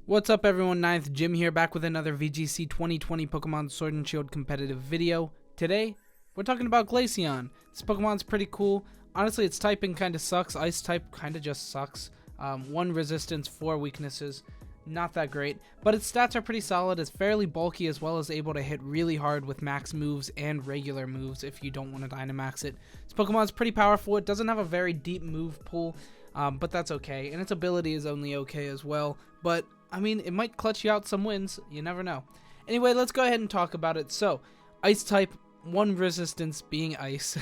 What's up everyone, 9th Jim here, back with another VGC 2020 Pokemon Sword and Shield competitive video. Today, we're talking about Glaceon. This Pokemon's pretty cool. Honestly, its typing kinda sucks. Ice type kinda just sucks. 1 resistance, 4 weaknesses. Not that great, but its stats are pretty solid. It's fairly bulky as well as able to hit really hard with max moves and regular moves if you don't want to Dynamax it. This Pokemon's pretty powerful. It doesn't have a very deep move pool, but that's okay. And its ability is only okay as well. But, I mean, it might clutch you out some wins. You never know. Anyway, let's go ahead and talk about it. So, Ice type, 1 resistance being Ice.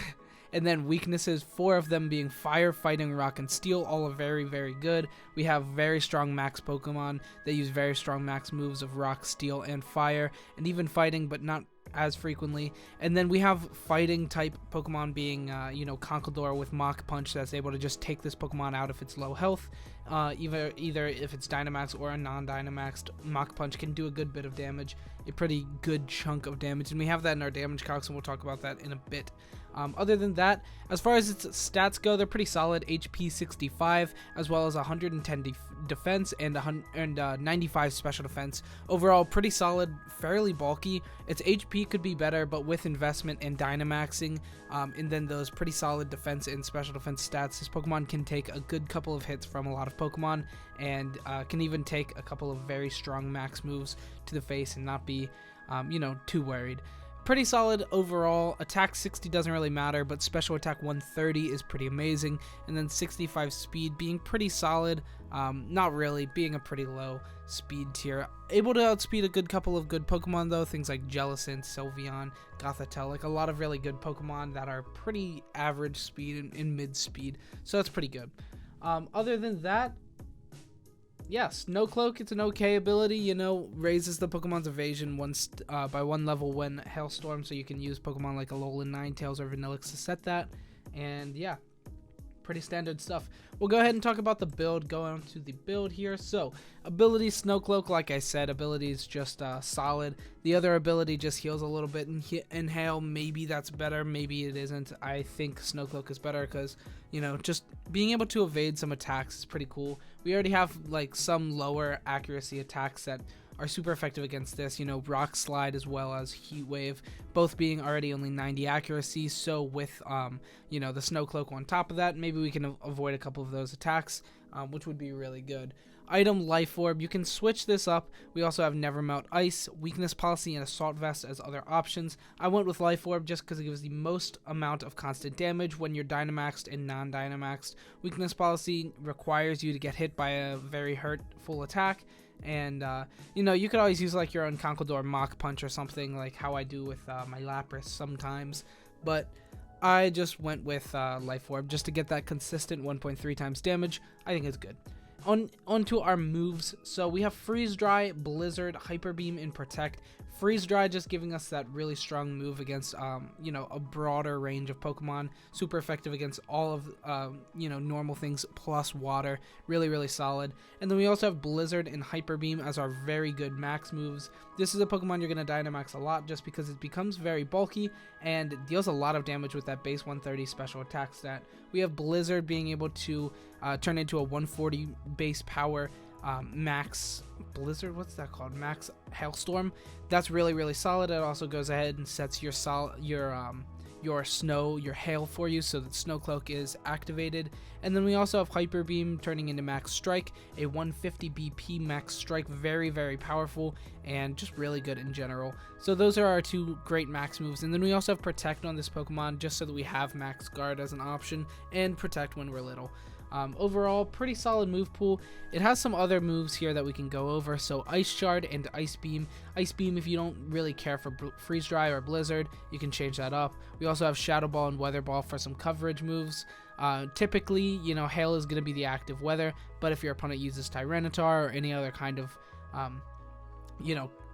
And then weaknesses, 4 of them being Fire, Fighting, Rock, and Steel. All are very, very good. We have very strong max Pokemon that use very strong max moves of Rock, Steel, and Fire. And even Fighting, but not as frequently. And then we have Fighting type Pokemon being, Conkeldurr with Mach Punch that's able to just take this Pokemon out if it's low health. Either if it's Dynamax or a non-Dynamaxed, Mach Punch can do a good bit of damage. A pretty good chunk of damage. And we have that in our damage calcs, and we'll talk about that in a bit. Other than that, as far as its stats go, they're pretty solid. HP 65, as well as 110 defense and 95 special defense. Overall, pretty solid, fairly bulky. Its HP could be better, but with investment and Dynamaxing, and then those pretty solid defense and special defense stats, this Pokemon can take a good couple of hits from a lot of Pokemon, and can even take a couple of very strong max moves to the face and not be, too worried. Pretty solid overall. Attack 60 doesn't really matter, but special attack 130 is pretty amazing. And then 65 speed being pretty solid. Not really, being a pretty low speed tier. Able to outspeed a good couple of good Pokemon though, things like Jellicent, Sylveon, Gothitelle, like a lot of really good Pokemon that are pretty average speed and mid speed. So that's pretty good. Other than that, yeah, Snow Cloak, it's an okay ability, raises the Pokemon's evasion by 1 level when Hailstorm, so you can use Pokemon like Alolan, Ninetales, or Vanillix to set that, and yeah, pretty standard stuff. We'll go ahead and talk about the build, go on to the build here. So, ability Snow Cloak, like I said, ability is just solid. The other ability just heals a little bit in Hail. Maybe that's better, maybe it isn't. I think Snow Cloak is better because, just being able to evade some attacks is pretty cool. We already have like some lower accuracy attacks that are super effective against this, Rock Slide as well as Heat Wave, both being already only 90 accuracy. So with the Snow Cloak on top of that, maybe we can avoid a couple of those attacks, which would be really good. Item Life Orb, you can switch this up. We also have Never Melt Ice, Weakness Policy, and Assault Vest as other options. I went with Life Orb just because it gives the most amount of constant damage when you're Dynamaxed and non-Dynamaxed. Weakness Policy requires you to get hit by a very hurtful attack. And, you could always use like your own Conkeldurr Mach Punch or something, like how I do with my Lapras sometimes. But I just went with Life Orb just to get that consistent 1.3 times damage. I think it's good. On to our moves. So we have Freeze Dry, Blizzard, Hyper Beam, and Protect. Freeze Dry just giving us that really strong move against, a broader range of Pokemon. Super effective against all of, normal things plus water. Really, really solid. And then we also have Blizzard and Hyper Beam as our very good max moves. This is a Pokemon you're going to Dynamax a lot just because it becomes very bulky and deals a lot of damage with that base 130 special attack stat. We have Blizzard being able to turn into a 140 base power max Blizzard, what's that called? Max Hailstorm. That's really, really solid. It also goes ahead and sets your hail for you, so that Snow Cloak is activated. And then we also have Hyper Beam turning into Max Strike, a 150 BP Max Strike, very, very powerful and just really good in general. So those are our 2 great max moves. And then we also have Protect on this Pokemon just so that we have Max Guard as an option and Protect when we're little. Overall, pretty solid move pool. It has some other moves here that we can go over. So Ice Shard and Ice Beam. Ice Beam, if you don't really care for Freeze Dry or Blizzard, you can change that up. We also have Shadow Ball and Weather Ball for some coverage moves. Typically, Hail is going to be the active weather, but if your opponent uses Tyranitar or any other kind of,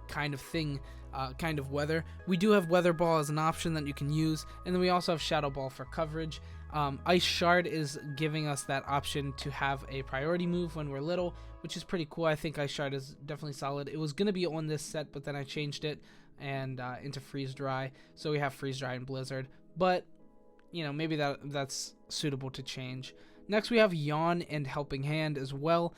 kind of weather, we do have Weather Ball as an option that you can use. And then we also have Shadow Ball for coverage. Ice Shard is giving us that option to have a priority move when we're little, which is pretty cool. I think Ice Shard is definitely solid. It was going to be on this set, but then I changed it and into Freeze Dry. So we have Freeze Dry and Blizzard. But, maybe that's suitable to change. Next, we have Yawn and Helping Hand as well.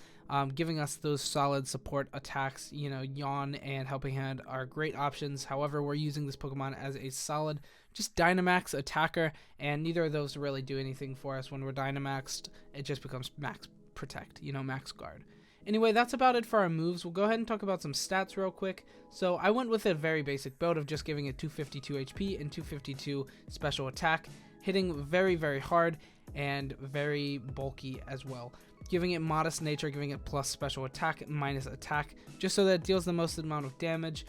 giving us those solid support attacks. You know, Yawn and Helping Hand are great options. However, we're using this Pokemon as a solid just Dynamax attacker, and neither of those really do anything for us. When we're Dynamaxed, it just becomes Max Protect, you know, Max Guard. Anyway, that's about it for our moves. We'll go ahead and talk about some stats real quick. So I went with a very basic build of just giving it 252 HP and 252 special attack, hitting very, very hard and very bulky as well. Giving it modest nature, giving it plus special attack, minus attack, just so that it deals the most amount of damage.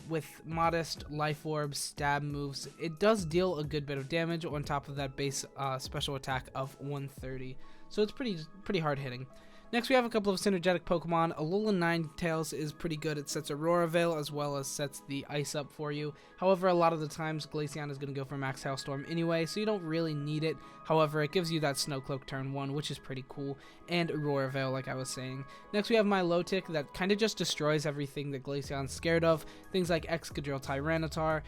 With modest life orbs, stab moves, it does deal a good bit of damage on top of that base special attack of 130. So it's pretty hard hitting. Next, we have a couple of synergetic Pokemon. Alolan Ninetales is pretty good. It sets Aurora Veil as well as sets the Ice up for you. However, a lot of the times, Glaceon is going to go for Max Hailstorm anyway, so you don't really need it. However, it gives you that Snow Cloak turn 1, which is pretty cool, and Aurora Veil, like I was saying. Next, we have Milotic that kind of just destroys everything that Glaceon's scared of. Things like Excadrill Tyranitar,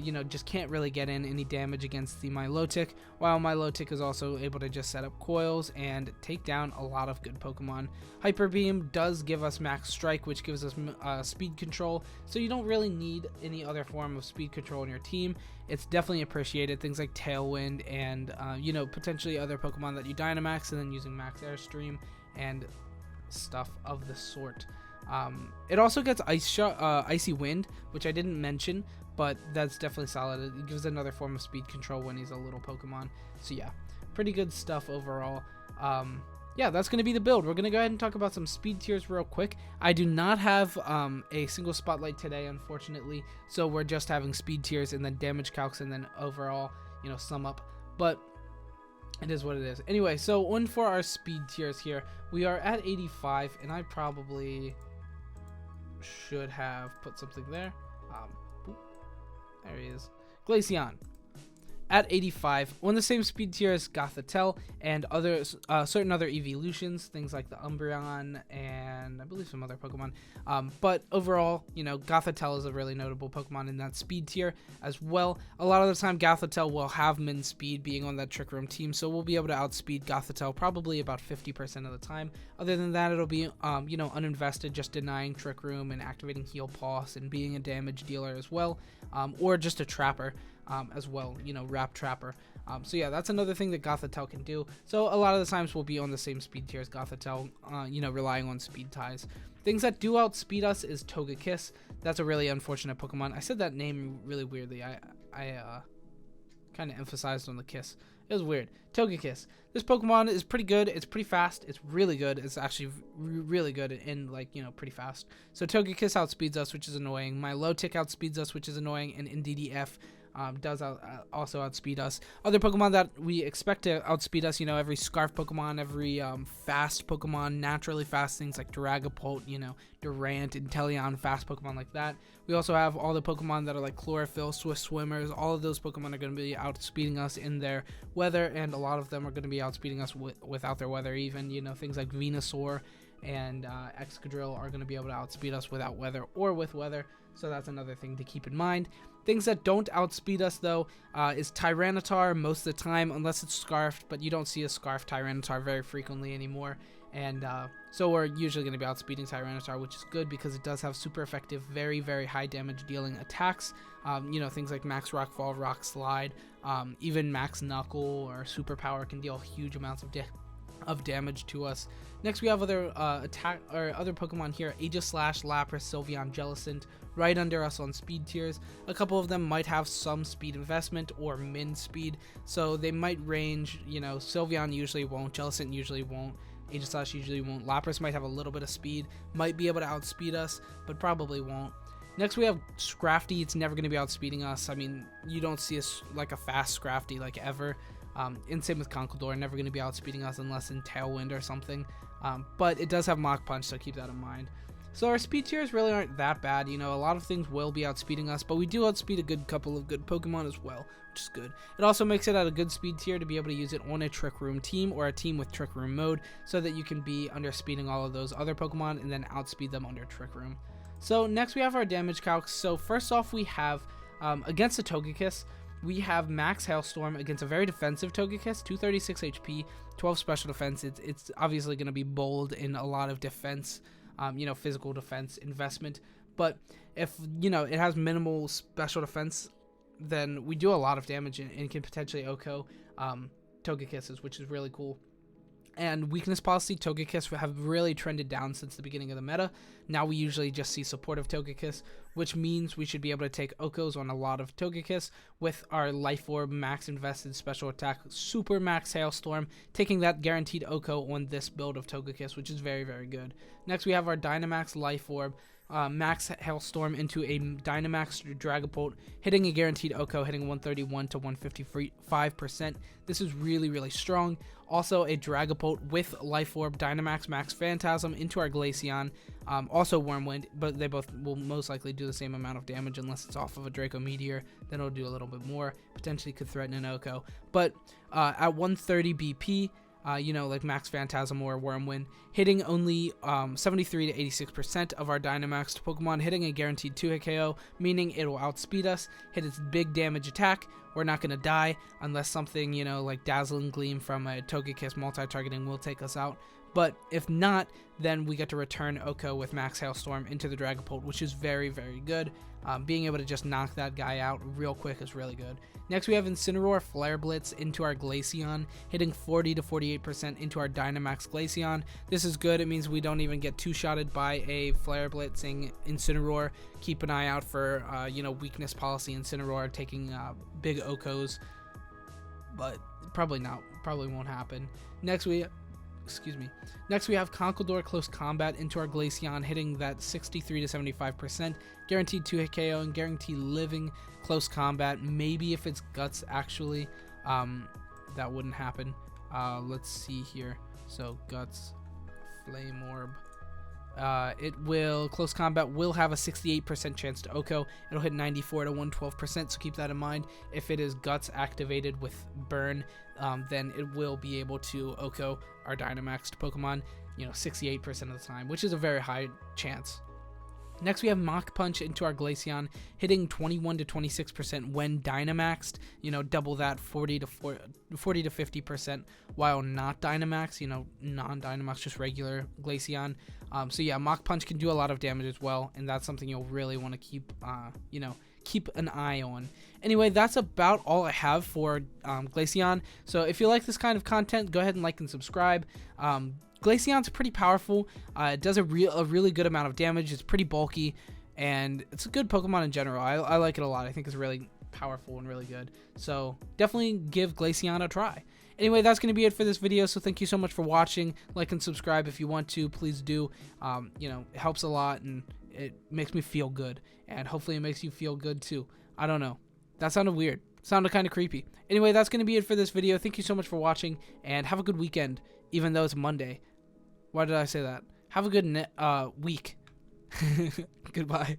you know, just can't really get in any damage against the Milotic, while Milotic is also able to just set up coils and take down a lot of good Pokemon. Hyper Beam does give us Max Strike, which gives us speed control, so you don't really need any other form of speed control in your team. It's definitely appreciated. Things like Tailwind and, you know, potentially other Pokemon that you Dynamax and then using Max Airstream and stuff of the sort. It also gets Icy Wind, which I didn't mention, but that's definitely solid. It gives another form of speed control when he's a little Pokemon. So yeah, pretty good stuff overall. Yeah, that's going to be the build. We're going to go ahead and talk about some speed tiers real quick. I do not have a single spotlight today, unfortunately, so we're just having speed tiers and then damage calcs and then overall, you know, sum up. But it is what it is. Anyway, so on for our speed tiers here, we are at 85, and I probably should have put something there. There he is. Glaceon at 85, on the same speed tier as Gothitelle and other certain other evolutions, things like the Umbreon and I believe some other Pokemon. But overall, you know, Gothitelle is a really notable Pokemon in that speed tier as well. A lot of the time, Gothitelle will have min speed being on that Trick Room team, so we'll be able to outspeed Gothitelle probably about 50% of the time. Other than that, it'll be, you know, uninvested, just denying Trick Room and activating Heal Pulse and being a damage dealer as well, or just a trapper. As well, you know, Wrap Trapper. So yeah, that's another thing that Gothitelle can do. So a lot of the times we'll be on the same speed tier as Gothitelle, you know, relying on speed ties. Things that do outspeed us is Togekiss. That's a really unfortunate Pokemon. I said that name really weirdly. I kind of emphasized on the kiss. It was weird. Togekiss. This Pokemon is pretty good. It's pretty fast. It's really good. It's actually really good and, like, you know, pretty fast. So Togekiss outspeeds us, which is annoying. Milotic outspeeds us, which is annoying. And NDDF does also outspeed us. Other Pokemon that we expect to outspeed us, you know, every Scarf Pokemon, every fast Pokemon, naturally fast things like Dragapult, you know, Durant, Inteleon, fast Pokemon like that. We also have all the Pokemon that are like Chlorophyll, Swift Swimmers. All of those Pokemon are going to be outspeeding us in their weather, and a lot of them are going to be outspeeding us without their weather even. You know, things like Venusaur and Excadrill are going to be able to outspeed us without weather or with weather, so that's another thing to keep in mind. Things that don't outspeed us, though, is Tyranitar most of the time, unless it's Scarfed, but you don't see a Scarfed Tyranitar very frequently anymore, and so we're usually going to be outspeeding Tyranitar, which is good because it does have super effective, very, very high damage dealing attacks. You know, things like Max Rockfall, Rock Slide, even Max Knuckle or Superpower can deal huge amounts of damage to us. Next, we have other other Pokemon here: Aegislash, Lapras, Sylveon, Jellicent, right under us on speed tiers. A couple of them might have some speed investment or min speed, so they might range. You know, Sylveon usually won't, Jellicent usually won't, Aegislash usually won't. Lapras might have a little bit of speed, might be able to outspeed us, but probably won't. Next, we have Scrafty. It's never going to be outspeeding us. I mean, you don't see a fast Scrafty like ever. And same with Conkeldurr, never going to be outspeeding us unless in Tailwind or something. But it does have Mach Punch, so keep that in mind. So our speed tiers really aren't that bad. You know, a lot of things will be outspeeding us, but we do outspeed a good couple of good Pokemon as well, which is good. It also makes it at a good speed tier to be able to use it on a Trick Room team or a team with Trick Room mode, so that you can be underspeeding all of those other Pokemon and then outspeed them under Trick Room. So next we have our damage calcs. So first off, we have against the Togekiss, we have Max Hailstorm against a very defensive Togekiss, 236 HP, 12 special defense. It's obviously going to be bold in a lot of defense, physical defense investment. But if, it has minimal special defense, then we do a lot of damage and can potentially OHKO Togekisses, which is really cool. And weakness policy, Togekiss have really trended down since the beginning of the meta. Now we usually just see supportive Togekiss, which means we should be able to take OHKOs on a lot of Togekiss with our Life Orb max invested special attack, Super Max Hailstorm, taking that guaranteed OHKO on this build of Togekiss, which is very, very good. Next we have our Dynamax Life Orb, Max Hailstorm into a Dynamax Dragapult, hitting a guaranteed OHKO, hitting 131 to 155%. This is really, really strong. Also a Dragapult with Life Orb, Dynamax Max Phantasm into our Glaceon, also Wormwind, but they both will most likely do the same amount of damage unless it's off of a Draco Meteor. Then it'll do a little bit more, potentially could threaten an OHKO. But at 130 BP, like Max Phantasm or Wormwind, hitting only 73 to 86% of our Dynamaxed Pokemon, hitting a guaranteed 2-hit KO, meaning it will outspeed us, hit its big damage attack. We're not going to die unless something, like Dazzling Gleam from a Togekiss multi-targeting will take us out. But if not, then we get to return OHKO with Max Hailstorm into the Dragapult, which is very, very good. Being able to just knock that guy out real quick is really good. Next, we have Incineroar Flare Blitz into our Glaceon, hitting 40 to 48% into our Dynamax Glaceon. This is good. It means we don't even get two-shotted by a Flare Blitzing Incineroar. Keep an eye out for, weakness policy Incineroar taking big OHKOs, but probably not. Probably won't happen. Next, we have Conkeldurr Close Combat into our Glaceon, hitting that 63 to 75%, guaranteed 2-hit KO and guaranteed living Close Combat. Maybe if it's Guts, actually, that wouldn't happen. Let's see here. So Guts, Flame Orb. Close Combat will have a 68% chance to OHKO. It'll hit 94 to 112%, so keep that in mind. If it is Guts activated with Burn, then it will be able to OHKO our Dynamaxed Pokemon, 68% of the time, which is a very high chance. Next, we have Mach Punch into our Glaceon, hitting 21 to 26% when Dynamaxed, double that 40 to 50% while not Dynamax, non-Dynamax, just regular Glaceon. So yeah, Mach Punch can do a lot of damage as well, and that's something you'll really want to keep, keep an eye on. Anyway, that's about all I have for Glaceon. So if you like this kind of content, go ahead and like and subscribe. Glaceon's pretty powerful. It does a really good amount of damage. It's pretty bulky, and it's a good Pokemon in general. I like it a lot. I think it's really powerful and really good. So definitely give Glaceon a try. Anyway, that's going to be it for this video, so thank you so much for watching. Like and subscribe if you want to. Please do. It helps a lot, and it makes me feel good. And hopefully it makes you feel good too. I don't know. That sounded weird. Sounded kind of creepy. Anyway, that's going to be it for this video. Thank you so much for watching, and have a good weekend, even though it's Monday. Why did I say that? Have a good week. Goodbye.